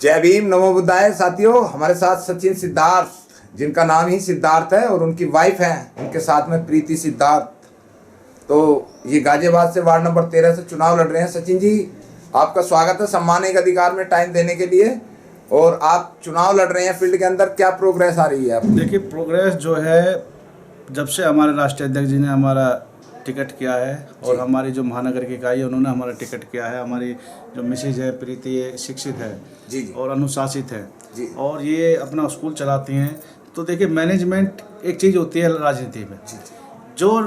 जय भीम, नमो बुद्धाय। साथियों, हमारे साथ सचिन सिद्धार्थ, जिनका नाम ही सिद्धार्थ है, और उनकी वाइफ है, उनके साथ में प्रीति सिद्धार्थ। तो ये गाजियाबाद से वार्ड नंबर 13 से चुनाव लड़ रहे हैं। सचिन जी, आपका स्वागत है सम्मानिक अधिकार में टाइम देने के लिए। और आप चुनाव लड़ रहे हैं फील्ड के अंदर, क्या प्रोग्रेस आ रही है आपकी? देखिए, प्रोग्रेस जो है, जब से हमारे राष्ट्रीय अध्यक्ष जी ने हमारा टिकट किया है और हमारी जो महानगर की इकाई है उन्होंने हमारा टिकट किया है। हमारी जो मिसेज है प्रीति, ये शिक्षित है जी और अनुशासित है जी, और ये अपना स्कूल चलाती हैं। तो देखिए, मैनेजमेंट एक चीज़ होती है राजनीति में। जो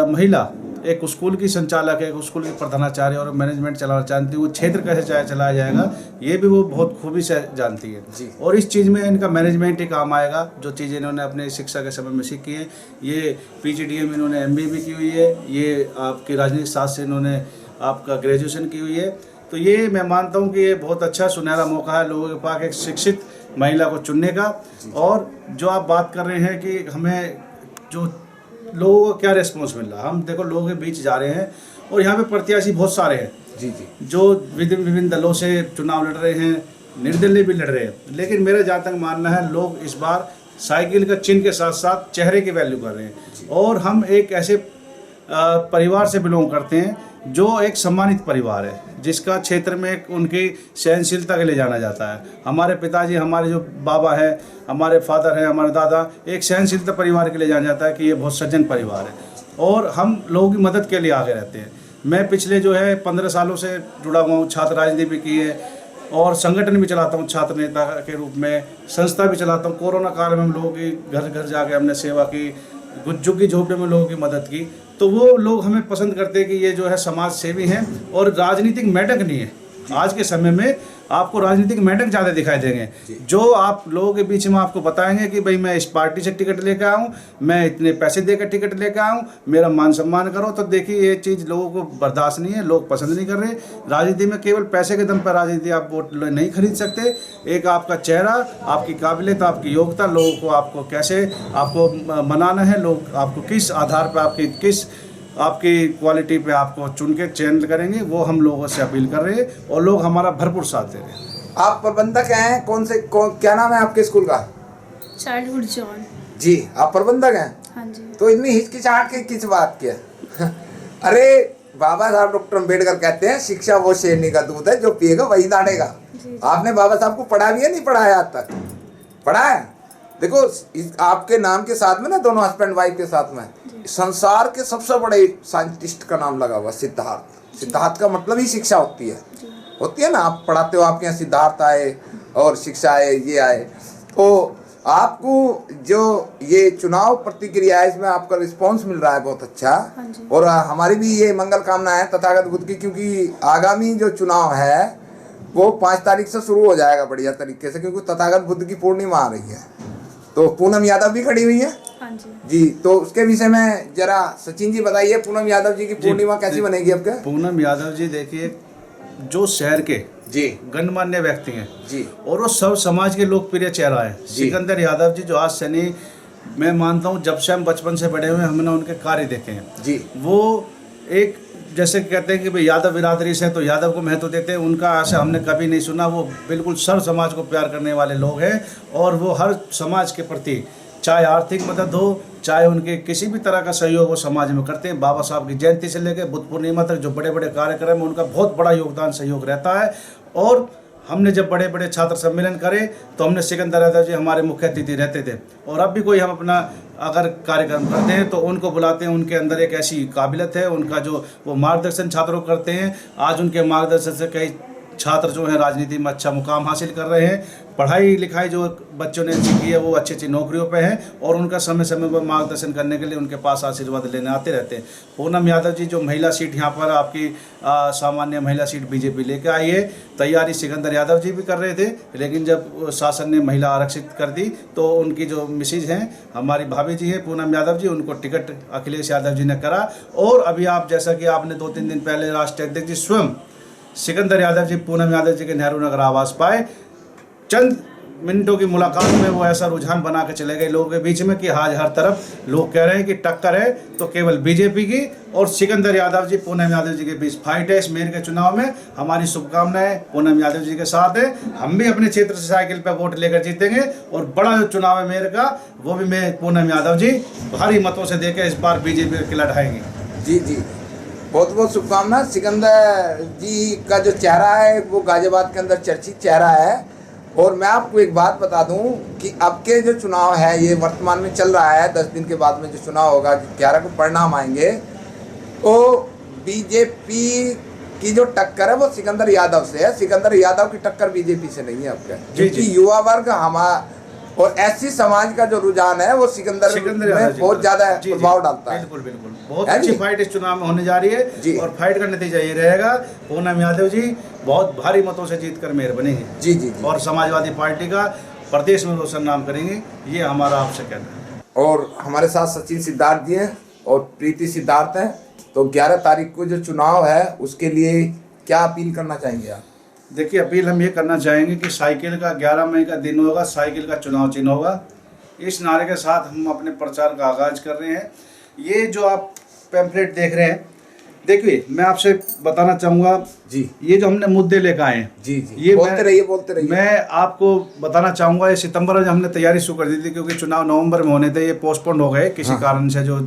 महिला एक स्कूल की संचालक है, एक स्कूल की प्रधानाचार्य और मैनेजमेंट चलाना जानती है, वो क्षेत्र कैसे चलाया जाएगा ये भी वो बहुत खूबी से जानती है जी। और इस चीज़ में इनका मैनेजमेंट ही काम आएगा। जो चीज़ें इन्होंने अपने शिक्षा के समय में सीखी हैं, ये PGDM इन्होंने MBA भी की हुई है, ये आपकी राजनीतिक शास्त्र से इन्होंने आपका ग्रेजुएशन की हुई है। तो ये मैं मानता हूँ कि ये बहुत अच्छा सुनहरा मौका है लोगों के पास एक शिक्षित महिला को चुनने का। और जो आप बात कर रहे हैं कि हमें जो लोगों को क्या रिस्पॉन्स मिल रहा है, हम देखो लोगों के बीच जा रहे हैं और यहाँ पे प्रत्याशी बहुत सारे हैं जी जी, जो विभिन्न दलों से चुनाव लड़ रहे हैं, निर्दलीय भी लड़ रहे हैं। लेकिन मेरा जहाँ तक मानना है, लोग इस बार साइकिल का चिन्ह के साथ साथ चेहरे की वैल्यू कर रहे हैं। और हम एक ऐसे परिवार से बिलोंग करते हैं जो एक सम्मानित परिवार है, जिसका क्षेत्र में उनकी सहनशीलता के लिए जाना जाता है। हमारे पिताजी, हमारे जो बाबा है, हमारे फादर हैं, हमारे दादा, एक सहनशीलता परिवार के लिए जाना जाता है कि ये बहुत सज्जन परिवार है और हम लोगों की मदद के लिए आगे रहते हैं। मैं पिछले जो है 15 सालों से जुड़ा हुआ हूँ, छात्र राजनीति भी की है और संगठन भी चलाता हूँ छात्र नेता के रूप में, संस्था भी चलाता हूँ। कोरोना काल में हम लोगों की घर घर जाके हमने सेवा की, झुग्गी झोपड़े में लोगों की मदद की। तो वो लोग हमें पसंद करते हैं कि ये जो है समाज सेवी हैं और राजनीतिक मेंढक नहीं है। आज के समय में आपको राजनीतिक मेंढक ज़्यादा दिखाई देंगे, जो आप लोगों के बीच में आपको बताएंगे कि भाई मैं इस पार्टी से टिकट लेकर आऊँ, मैं इतने पैसे देकर टिकट लेकर आऊँ, मेरा मान सम्मान करो। तो देखिए, ये चीज़ लोगों को बर्दाश्त नहीं है, लोग पसंद नहीं कर रहे। राजनीति में केवल पैसे के दम पर राजनीति आप वोट नहीं खरीद सकते। एक आपका चेहरा, आपकी काबिलियत, आपकी योग्यता, लोगों को आपको कैसे आपको मनाना है, लोग आपको किस आधार पर आपकी क्वालिटी पे आपको चुन के चयन करेंगे, वो हम लोगों से अपील कर रहे हैं और लोग हमारा भरपूर साथ दे रहे हैं। आप प्रबंधक हैं, क्या नाम है आपके स्कूल का? Childhood zone. जी, आप प्रबंधक हैं। हाँ जी। तो इतनी हिचकिचाहट की किस बात की है? अरे, बाबा साहब डॉक्टर अम्बेडकर कहते हैं शिक्षा वो शेरनी का दूध है, जो पिएगा वही दाढ़ेगा। आपने बाबा साहब को पढ़ा भी है, नहीं पढ़ा है आज तक? पढ़ा है। देखो, आपके नाम के साथ में ना, दोनों हस्बैंड वाइफ के साथ में संसार के सबसे बड़े साइंटिस्ट का नाम लगा हुआ, सिद्धार्थ। सिद्धार्थ का मतलब ही शिक्षा होती है ना। आप पढ़ाते हो, आपके यहाँ सिद्धार्थ आए और शिक्षा आए, ये आए। तो आपको जो ये चुनाव प्रतिक्रिया है, इसमें आपका रिस्पांस मिल रहा है बहुत अच्छा। और हमारी भी ये मंगल कामना है तथागत बुद्ध की, क्योंकि आगामी जो चुनाव है वो 5 तारीख से शुरू हो जाएगा बढ़िया तरीके से, क्योंकि तथागत बुद्ध की पूर्णिमा आ रही है। तो पूनम यादव भी खड़ी हुई है। हाँ जी। जी, तो उसके विषय में जरा सचिन जी बताइए, पूनम यादव जी की पूर्णिमा कैसी बनेगी आपके? पूनम यादव जी, देखिए, जो शहर के जी गणमान्य व्यक्ति हैं जी, और वो सब समाज के लोकप्रिय चेहरा है। सिकंदर यादव जी, जो आज से नहीं, मैं मानता हूँ जब से हम बचपन से बड़े हुए, हमने उनके कार्य देखे हैं जी। वो एक, जैसे कहते हैं कि भाई यादव बिरादरी से, तो यादव को महत्व देते हैं, उनका ऐसा हमने कभी नहीं सुना। वो बिल्कुल सर्व समाज को प्यार करने वाले लोग हैं और वो हर समाज के प्रति, चाहे आर्थिक मदद हो, चाहे उनके किसी भी तरह का सहयोग वो समाज में करते हैं। बाबा साहब की जयंती से लेकर बुद्ध पूर्णिमा तक जो बड़े बड़े कार्यक्रम है, उनका बहुत बड़ा योगदान, सहयोग रहता है। और हमने जब बड़े बड़े छात्र सम्मेलन करे तो हमने सिकंदर यादव जी हमारे मुख्य अतिथि रहते थे। और अब भी कोई हम अपना अगर कार्यक्रम करते हैं तो उनको बुलाते हैं। उनके अंदर एक ऐसी काबिलियत है, उनका जो वो मार्गदर्शन छात्रों को करते हैं। आज उनके मार्गदर्शन से कई छात्र जो हैं राजनीति में अच्छा मुकाम हासिल कर रहे हैं। पढ़ाई लिखाई जो बच्चों ने सीखी है वो अच्छी अच्छी नौकरियों पे हैं और उनका समय समय पर मार्गदर्शन करने के लिए उनके पास आशीर्वाद लेने आते रहते हैं। पूनम यादव जी, जो महिला सीट यहाँ पर आपकी सामान्य महिला सीट बीजेपी लेकर आई है, तैयारी सिकंदर यादव जी भी कर रहे थे, लेकिन जब शासन ने महिला आरक्षित कर दी तो उनकी जो मिसेज हैं, हमारी भाभी जी हैं पूनम यादव जी, उनको टिकट अखिलेश यादव जी ने करा। और अभी आप, जैसा कि आपने 2-3 दिन पहले राष्ट्रीय अध्यक्ष जी स्वयं सिकंदर यादव जी पूनम यादव जी के नेहरू नगर आवास पाए। चंद मिनटों की मुलाकात में वो ऐसा रुझान बना के चले गए लोगों के बीच में कि आज हर तरफ लोग कह रहे हैं कि टक्कर है तो केवल बीजेपी की और सिकंदर यादव जी, पूनम यादव जी के बीच फाइट है इस मेयर के चुनाव में। हमारी शुभकामनाएं पूनम यादव जी के साथ है। हम भी अपने क्षेत्र से साइकिल पर वोट लेकर जीतेंगे और बड़ा जो चुनाव है मेयर का वो भी मैं पूनम यादव जी भारी मतों से देकर इस बार बीजेपी के किला ढाएंगे। जी जी, बहुत बहुत शुभकामना। सिकंदर जी का जो चेहरा है वो गाजियाबाद के अंदर चर्चित चेहरा है। और मैं आपको एक बात बता दूं कि अब के जो चुनाव है ये वर्तमान में चल रहा है, 10 दिन के बाद में जो चुनाव होगा 11 को परिणाम आएंगे, तो बीजेपी की जो टक्कर है वो सिकंदर यादव से है। सिकंदर यादव की टक्कर बीजेपी से नहीं है आपका, क्योंकि युवा वर्ग हमारा और एससी समाज का जो रुझान है वो सिकंदर में बहुत ज्यादा प्रभाव डालता है। बिल्कुल बिल्कुल, बहुत अच्छी फाइट इस चुनाव में होने जा रही है और फाइट का नतीजा ये रहेगा पूनम यादव जी बहुत भारी मतों से जीतकर मेयर बनेंगे। जी जी जी, और समाजवादी पार्टी का प्रदेश में रोशन नाम करेंगे, ये हमारा आपसे कहना है। और हमारे साथ सचिन सिद्धार्थ जी हैं और प्रीति सिद्धार्थ हैं। तो 11 तारीख को जो चुनाव है उसके लिए क्या अपील करना चाहेंगे आप? देखिए, अपील हम ये करना चाहेंगे कि साइकिल का 11 मई का दिन होगा, साइकिल का चुनाव चिन्ह होगा। इस नारे के साथ हम अपने प्रचार का आगाज कर रहे हैं। ये जो आप पैम्फलेट देख रहे हैं, देखिए मैं आपसे बताना चाहूँगा जी, ये जो हमने मुद्दे लेकर आए हैं, जी जी, ये बोलते रहिए। मैं आपको बताना चाहूँगा ये सितंबर में हमने तैयारी शुरू कर दी थी, क्योंकि चुनाव नवंबर में होने थे, ये पोस्टपोन हो गए किसी कारण से, जो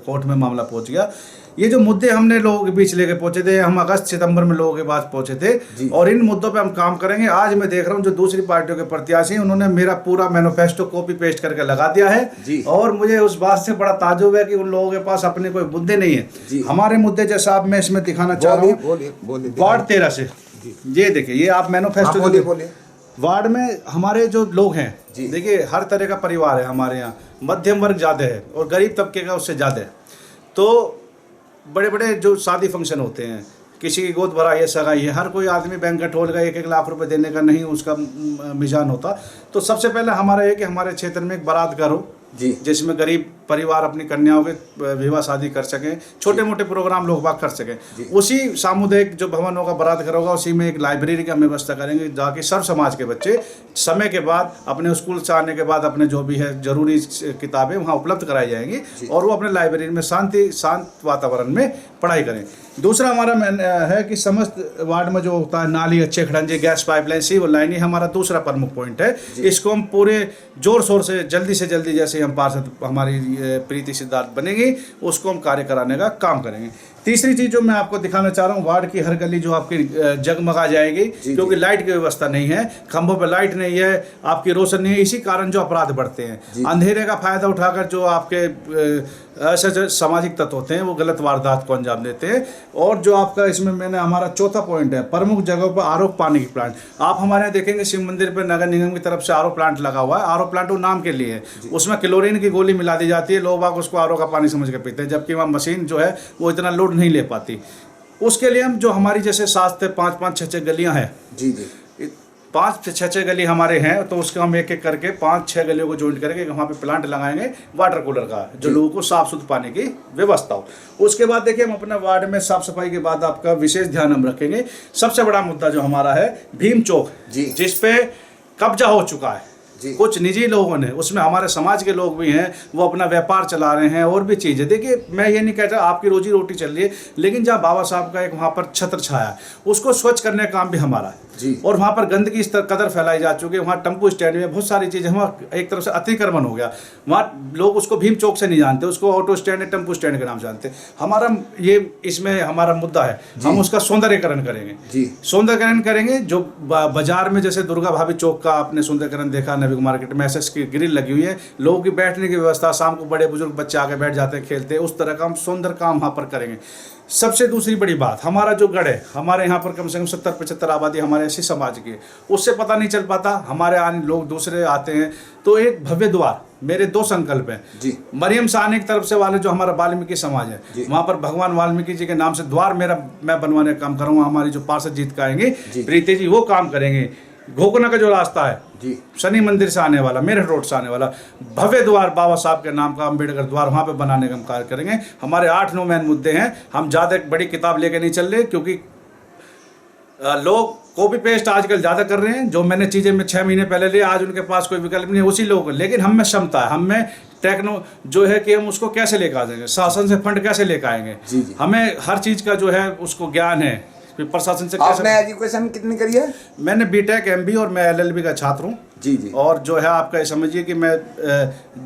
कोर्ट में मामला पहुँच गया। ये जो मुद्दे हमने लोगों के बीच लेके पहुंचे थे, हम अगस्त सितंबर में लोगों के पास पहुंचे थे और इन मुद्दों पे हम काम करेंगे। आज मैं देख रहा हूं जो दूसरी पार्टियों के प्रत्याशी हैं उन्होंने मेरा पूरा मैनिफेस्टो कॉपी पेस्ट करके लगा दिया है और मुझे उस बात से बड़ा ताज्जुब है कि उन लोगों के पास अपने कोई मुद्दे नहीं है। हमारे मुद्दे जैसा आप मैं इसमें दिखाना चाह रहा हूँ। वार्ड 13 से ये देखिए, ये आप मैनिफेस्टो वार्ड में हमारे जो लोग हैं, देखिए हर तरह का परिवार है हमारे यहाँ, मध्यम वर्ग ज़्यादा है और गरीब तबके का उससे ज़्यादा है। तो बड़े बड़े जो शादी फंक्शन होते हैं, किसी की गोद भराई है, सगाई है, हर कोई आदमी बैंकेट हॉल का 1-1 लाख रुपए देने का नहीं उसका मिजान होता। तो सबसे पहले हमारा है कि हमारे क्षेत्र में एक बारात घर हो जिसमें गरीब परिवार अपनी कन्याओं के विवाह शादी कर सकें, छोटे मोटे प्रोग्राम लोग बाग कर सकें। उसी सामुदायिक जो भवन होगा, बारात घर होगा, उसी में एक लाइब्रेरी की हम व्यवस्था करेंगे जहाँ की सर्व समाज के बच्चे समय के बाद अपने स्कूल से आने के बाद अपने जो भी है जरूरी किताबें वहाँ उपलब्ध कराई जाएंगी और वो अपने लाइब्रेरी में शांत वातावरण में पढ़ाई करें। दूसरा हमारा है कि समस्त वार्ड में जो होता है नाली, अच्छे खड़ंजे, गैस पाइपलाइन, सीवर लाइन, ये हमारा दूसरा प्रमुख पॉइंट है। इसको हम पूरे जोर शोर से जल्दी जैसे हम पार्षद हमारी प्रीति सिद्धार्थ बनेंगी उसको हम कार्य कराने का काम करेंगे। तीसरी चीज़ जो मैं आपको दिखाना चाह रहा हूँ, वार्ड की हर गली जो आपकी जगमगा जाएगी, क्योंकि लाइट की व्यवस्था नहीं है, खंभों पर लाइट नहीं है, आपकी रोशनी नहीं है, इसी कारण जो अपराध बढ़ते हैं। अंधेरे का फायदा उठाकर जो आपके ऐसे जो सामाजिक तत्व होते हैं वो गलत वारदात को अंजाम देते हैं। और जो आपका इसमें मैंने हमारा चौथा पॉइंट है, प्रमुख जगहों पर आरओ पानी की प्लांट। आप हमारे यहाँ देखेंगे शिव मंदिर पर नगर निगम की तरफ से आरओ प्लांट लगा हुआ है। आरओ प्लांट वो नाम के लिए है, उसमें क्लोरीन की गोली मिला दी जाती है, लोग बाग उसको आरओ का पानी समझ के पीते हैं, जबकि वहाँ मशीन जो है वो इतना लोड नहीं ले पाती। उसके लिए हम जो हमारी जैसे 7 से 5-5, 6-6 गलियाँ हैं, 5 से 6-6 गली हमारे हैं, तो उसको हम एक करके 5-6 गलियों को ज्वाइंट करके वहाँ पे प्लांट लगाएंगे वाटर कूलर का, जो लोगों को साफ शुद्ध पानी की व्यवस्था हो। उसके बाद देखिए हम अपने वार्ड में साफ सफाई के बाद आपका विशेष ध्यान हम रखेंगे। सबसे बड़ा मुद्दा जो हमारा है भीम चौक, जिसपे कब्जा हो चुका है कुछ निजी लोगों ने, उसमें हमारे समाज के लोग भी हैं, वो अपना व्यापार चला रहे हैं और भी चीज़ें। देखिए मैं ये नहीं कहता आपकी रोजी रोटी चल रही है, लेकिन जहाँ बाबा साहब का एक वहाँ पर छत्र छाया है उसको स्वच्छ करने का काम भी हमारा है। और वहाँ पर गंदगी इस तरह कदर फैलाई जा चुकी है, वहाँ टम्पू स्टैंड में बहुत सारी चीज़ें, वहाँ एक तरफ से अतिक्रमण हो गया, वहाँ लोग उसको भीम चौक से नहीं जानते, उसको ऑटो स्टैंड या टम्पू स्टैंड के नाम जानते। हमारा ये इसमें हमारा मुद्दा है, हम उसका सौंदर्यकरण करेंगे। सौंदर्यकरण करेंगे जो बाजार में जैसे दुर्गा भाभी चौक का आपने सौंदर्यकरण देखा, नवी मार्केट में एसएस की ग्रिल लगी हुई है, लोगों की बैठने की व्यवस्था, शाम को बड़े बुजुर्ग बच्चे आके बैठ जाते हैं, खेलते हैं, उस तरह का हम सौंदर्य काम वहाँ पर करेंगे। सबसे दूसरी बड़ी बात, हमारा जो गढ़ है, हमारे यहाँ पर कम से कम 70-75 आबादी हमारे ऐसी समाज की है, उससे पता नहीं चल पाता, हमारे आने लोग दूसरे आते हैं। तो एक भव्य द्वार, मेरे 2 संकल्प हैं। मरियम साहनी की तरफ से वाले जो हमारा वाल्मीकि समाज है, वहाँ पर भगवान वाल्मीकि जी के नाम से द्वार मैं बनवाने का काम करूँगा। हमारी जो पार्षद जीत का आएंगे प्रीति जी वो काम करेंगे। घोकना का जो रास्ता है शनि मंदिर से आने वाला, मेरठ रोड से आने वाला, भव्य द्वार बाबा साहब के नाम का अम्बेडकर द्वार, वहाँ पे बनाने का हम कार्य करेंगे। हमारे 8-9 मेन मुद्दे हैं। हम ज़्यादा एक बड़ी किताब लेके नहीं चल रहे, क्योंकि लोग कॉपी पेस्ट आजकल ज़्यादा कर रहे हैं। जो मैंने चीज़ें में 6 महीने पहले लिए, आज उनके पास कोई विकल्प नहीं है, उसी लोग। लेकिन हम में क्षमता है, हम में टेक्नो जो है कि हम उसको कैसे लेकर आ जाएंगे, शासन से फंड कैसे लेकर आएंगे। जी। हमें हर चीज़ का जो है उसको ज्ञान है, फिर प्रशासन से आपने कैसे। एजुकेशन कितनी करी है? मैंने बीटेक MBA और मैं LLB का छात्र हूँ। जी जी। और जो है आपका ये समझिए कि मैं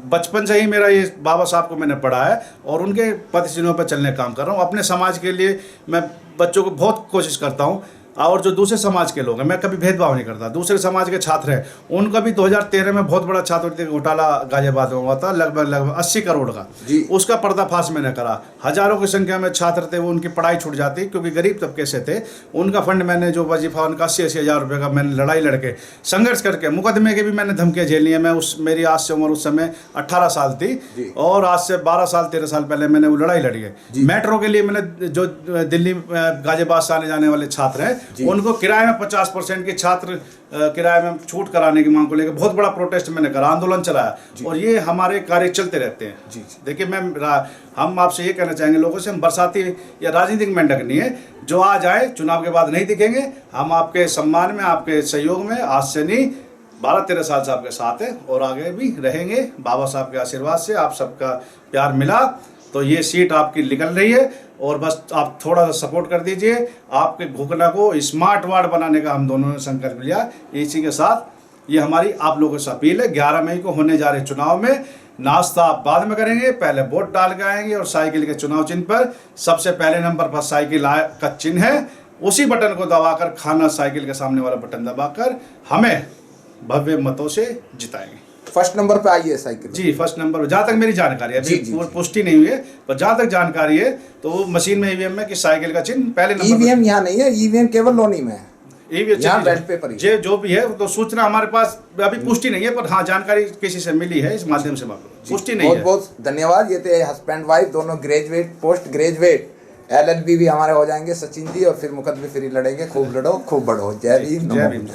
बचपन से ही मेरा ये बाबा साहब को मैंने पढ़ा है और उनके पदचिन्हों पर चलने का काम कर रहा हूँ। अपने समाज के लिए मैं बच्चों को बहुत कोशिश करता हूँ। और जो दूसरे समाज के लोग हैं, मैं कभी भेदभाव नहीं करता। दूसरे समाज के छात्र हैं, उनका भी 2013 में बहुत बड़ा छात्रवृत्ति घोटाला गाजियाबाद में हुआ था, लगभग 80 करोड़ का। जी। उसका पर्दाफाश मैंने करा। हजारों की संख्या में छात्र थे, वो उनकी पढ़ाई छूट जाती क्योंकि गरीब तबके से थे। उनका फंड मैंने जो वजीफा उनका 80-80 हज़ार रुपये का मैंने लड़ाई लड़के संघर्ष करके, मुकदमे के भी मैंने धमकियाँ झेली हैं। मैं मेरी आज से उम्र उस समय 18 साल थी और आज से 12 साल 13 साल पहले मैंने वो लड़ाई लड़ी है। मेट्रो के लिए मैंने जो दिल्ली गाजियाबाद से आने जाने वाले छात्र हैं, उनको किराए में 50% की छात्र किराए में छूट कराने की मांग को लेकर बहुत बड़ा प्रोटेस्ट मैंने करा, आंदोलन चलाया। और ये हमारे कार्य चलते रहते हैं। जी। देखिए हम आपसे ये कहना चाहेंगे लोगों से, हम बरसाती या राजनीतिक मेंढक नहीं है जो आज आए चुनाव के बाद नहीं दिखेंगे। हम आपके सम्मान में, आपके सहयोग में आज से नहीं 12-13 साल से आपके साथ हैं और आगे भी रहेंगे। बाबा साहब के आशीर्वाद से आप सबका प्यार मिला तो ये सीट आपकी निकल रही है और बस आप थोड़ा सा सपोर्ट कर दीजिए। आपके घुकना को स्मार्ट वार्ड बनाने का हम दोनों ने संकल्प लिया। इसी के साथ ये हमारी आप लोगों से अपील है। 11 मई को होने जा रहे चुनाव में नाश्ता आप बाद में करेंगे, पहले वोट डाल के आएंगे और साइकिल के चुनाव चिन्ह पर सबसे पहले नंबर पर साइकिल का चिन्ह है, उसी बटन को दबाकर खाना, साइकिल के सामने वाला बटन दबाकर हमें भव्य मतों से जिताएंगे। फर्स्ट नंबर पे आई है साइकिल? जी, फर्स्ट नंबर। जहाँ तक मेरी जानकारी है, अभी पुष्टि नहीं हुई है, पर जहाँ तक जानकारी है तो वो मशीन में EVM में कि साइकिल का चिन्ह पहले नंबर। EVM यहाँ नहीं है, EVM केवल लोनी में है। यहाँ बैलेट पेपर ही है। जो भी है तो सूचना हमारे पास अभी पुष्टि नहीं है, पर हाँ जानकारी किसी से मिली है, इस माध्यम से पुष्टि नहीं है। बहुत धन्यवाद। ये थे हस्बैंड वाइफ दोनों, ग्रेजुएट, पोस्ट ग्रेजुएट, LLB भी हमारे हो जाएंगे सचिन जी, और फिर मुकदमे फ्री लड़ेंगे। खूब लड़ो, खूब बढ़ो। जय भीम।